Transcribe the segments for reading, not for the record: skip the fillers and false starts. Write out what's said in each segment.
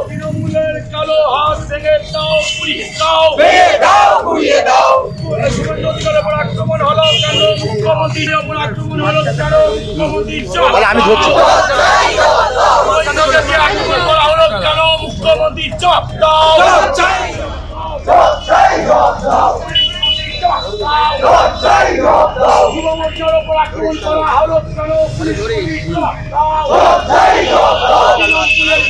তৃণমূলের কালো হাত ভেঙে দাও, পুড়িয়ে দাও, ভেঙে দাও, পুড়িয়ে দাও। শুভেন্দু অধিকারের উপর আক্রমণ হলো কেন? মুখ্যমন্ত্রীর উপর আক্রমণ হলো কেন? মুখ্যমন্ত্রী আমি ধরছি আক্রমণ করা হলো কেন? মুখ্যমন্ত্রী জবাব দাও। যুব মোর্চার উপর আক্রমণ করা হলো কেন?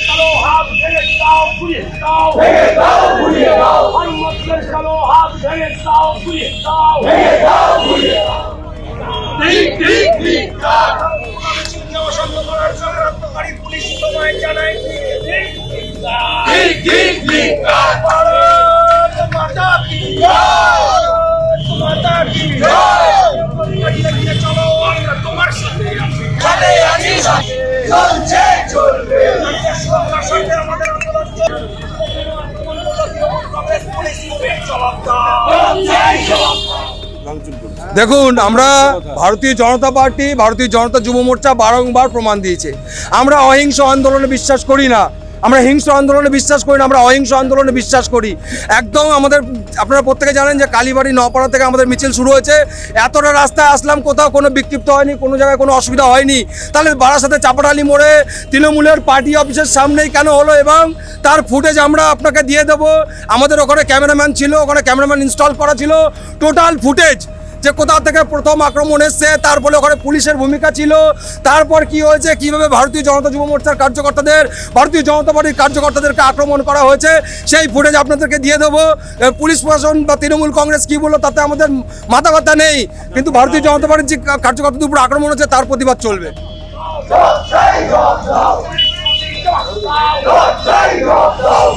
কালো হাত ভেঙে দাও, পুড়িয়ে দাও, ভেঙে দাও, পুড়িয়ে দাও। মোর্চার কালো হাত ভেঙে দাও, পুড়িয়ে দাও, ভেঙে দাও, পুড়িয়ে দাও। বসন্ত করার সংগ্রামকারী পুলিশ তোমায় জানাই মাতা কি মাতা কি চলো আমরা তোমার সাথে আছি, চলছে চলবে আমাদের আন্দোলন কংগ্রেস পুলিশ জবাব দাও। দেখুন, আমরা ভারতীয় জনতা পার্টি, ভারতীয় জনতা যুব মোর্চা বারংবার প্রমাণ দিয়েছে আমরা অহিংস আন্দোলনে বিশ্বাস করি না, আমরা হিংস্র আন্দোলনে বিশ্বাস করি না, আমরা অহিংস আন্দোলনে বিশ্বাস করি। একদম আমাদের আপনারা প্রত্যেকে জানেন যে কালীবাড়ি নপাড়া থেকে আমাদের মিছিল শুরু হয়েছে। এতটা রাস্তায় আসলাম, কোথাও কোনো বিক্ষিপ্ত হয়নি, কোনো জায়গায় কোনো অসুবিধা হয়নি। তাহলে বারাসাতে চাপাটালি মোড়ে তৃণমূলের পার্টি অফিসের সামনেই কেন হলো? এবং তার ফুটেজ আমরা আপনাকে দিয়ে দেবো। আমাদের ওখানে ক্যামেরাম্যান ছিল, ওখানে ক্যামেরাম্যান ইনস্টল করা ছিল। টোটাল ফুটেজ যে কোথা থেকে প্রথম আক্রমণ এসছে, তারপরে ওখানে পুলিশের ভূমিকা ছিল, তারপর কি হয়েছে, কিভাবে ভারতীয় জনতা যুব মোর্চার কার্যকর্তাদের, ভারতীয় জনতা পার্টির কার্যকর্তাদেরকে আক্রমণ করা হয়েছে, সেই ফুটেজ আপনাদেরকে দিয়ে দেবো। পুলিশ প্রশাসন বা তৃণমূল কংগ্রেস কি বললো তাতে আমাদের মাথা ব্যথা নেই, কিন্তু ভারতীয় জনতা পার্টির যে কার্যকর্তাদের উপর আক্রমণ হচ্ছে তার প্রতিবাদ চলবে।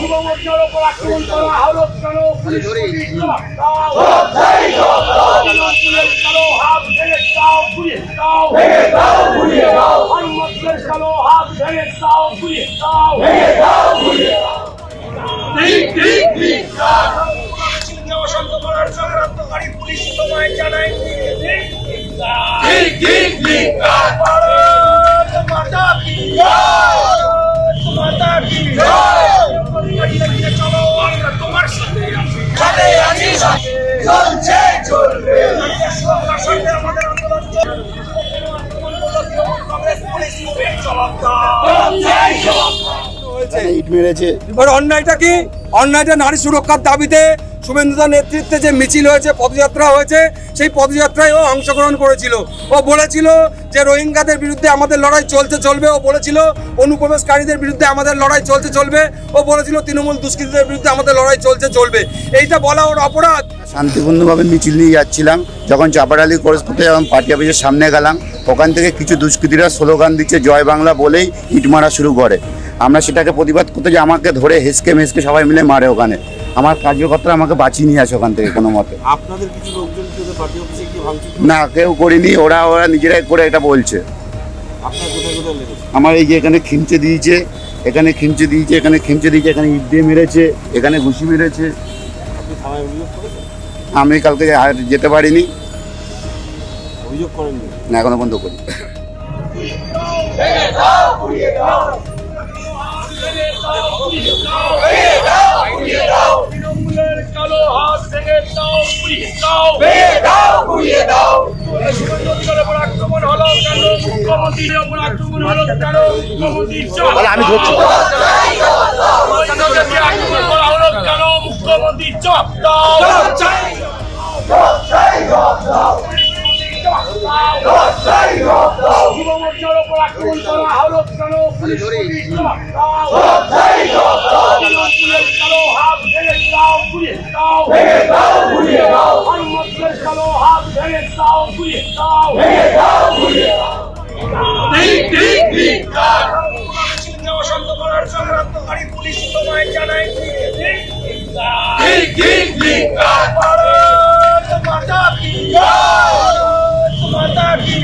যুব মোর্চার উপর আক্রমণ করা হলো কেন? কালো হাত ভেঙে দাও, পুড়িয়ে দাও, ভেঙে দাও, পুড়িয়ে দাও। মোর্চার কালো হাত ভেঙে দাও, পুড়িয়ে দাও, ভেঙে দাও, পুড়িয়ে দাও। বসন্ত করার সংগ্রামকারী পুলিশ তোমায় জানাই মাতা কি মাতা কি চলো আমরা তোমার সাথে আছি, চলছে চলবে আমাদের আন্দোলন কংগ্রেস পুলিশ জবাব দাও। অন্যায়টা কি? অন্যায়টা নারী সুরক্ষার দাবিতে শুভেন্দুদার নেতৃত্বে যে মিছিল হয়েছে, পদযাত্রা হয়েছে, সেই পদযাত্রায় ও অংশগ্রহণ করেছিল। ও বলেছিল যে রোহিঙ্গাদের বিরুদ্ধে আমাদের লড়াই চলতে চলবে, ও বলেছিল অনুপ্রবেশকারীদের বিরুদ্ধে আমাদের লড়াই চলতে চলবে, ও বলেছিল তৃণমূল দুষ্কৃতীদের বিরুদ্ধে আমাদের লড়াই চলতে চলবে। এইটা বলা ওর অপরাধ। শান্তিপূর্ণভাবে মিছিল নিয়ে যাচ্ছিলাম, যখন চাপাটালি ক্রস করতে যখন পার্টি অফিসের সামনে গেলাম, ওখান থেকে কিছু দুষ্কৃতীরা স্লোগান দিচ্ছে জয় বাংলা বলেই ইট মারা শুরু করে। আমরা সেটাকে প্রতিবাদ করতে যে আমাকে ধরে হেসকে মেসকে সবাই মিলে মারে। ওখানে আমার কার্যকর্তারা আমাকে বাঁচিয়ে নিয়ে আসে ওখান থেকে কোনো মতে। আপনাদের কিছু লোকজন পার্টি অফিসে গিয়ে ভাঙচুর? না, কেউ করিনি, ওরা নিজেরাই করে এটা বলছে। আপনার কোথায় কোথায় লেগেছে? আমার এই যে এখানে খিমচে দিয়েছে, এখানে খিমচে দিয়েছে, এখানে খিমচে দিয়েছে, এখানে ইট দিয়ে মেরেছে, এখানে ঘুষি মেরেছে। আপনি থানায় অভিযোগ করেছেন? আমি কালকে যেতে পারিনি। অভিযোগ করেননি? না, এখনো বন্ধ করি। তৃণমূলের কালো হাত ভেঙে দাও, পুড়িয়ে দাও, ভেঙে দাও, পুড়িয়ে দাও। শুভেন্দু অধিকারের উপর আক্রমণ হলো কেন? মুখ্যমন্ত্রীর উপর আক্রমণ হলো কেন? মুখ্যমন্ত্রী আমি ধরছি আক্রমণ করা হলো কেন? মুখ্যমন্ত্রী জবাব দাও। যুব মোর্চার উপর আক্রমণ করা হলো কেন? কালো হাত ভেঙে দাও, পুড়িয়ে দাও, ভেঙে দাও, পুড়িয়ে দাও। মোর্চার কালো হাত ভেঙে দাও, পুড়িয়ে দাও, ভেঙে দাও, পুড়িয়ে দাও। বসন্ত করার সংগ্রামকারী পুলিশ তোমায় জানাই মাতা কি মাতা কি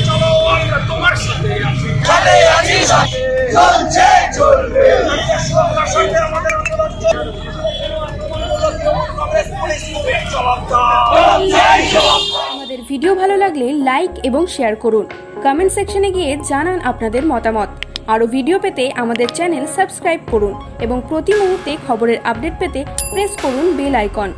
চলো আমরা তোমার সাথে আছি, চলছে চলবে আমাদের আন্দোলন কংগ্রেস পুলিশ জবাব দাও। আমাদের ভিডিও ভালো লাগলে লাইক এবং শেয়ার করুন। কমেন্ট সেকশনে গিয়ে জানান আপনাদের মতামত। আরও ভিডিও পেতে আমাদের চ্যানেল সাবস্ক্রাইব করুন এবং প্রতি মুহূর্তে খবরের আপডেট পেতে প্রেস করুন বেল আইকন।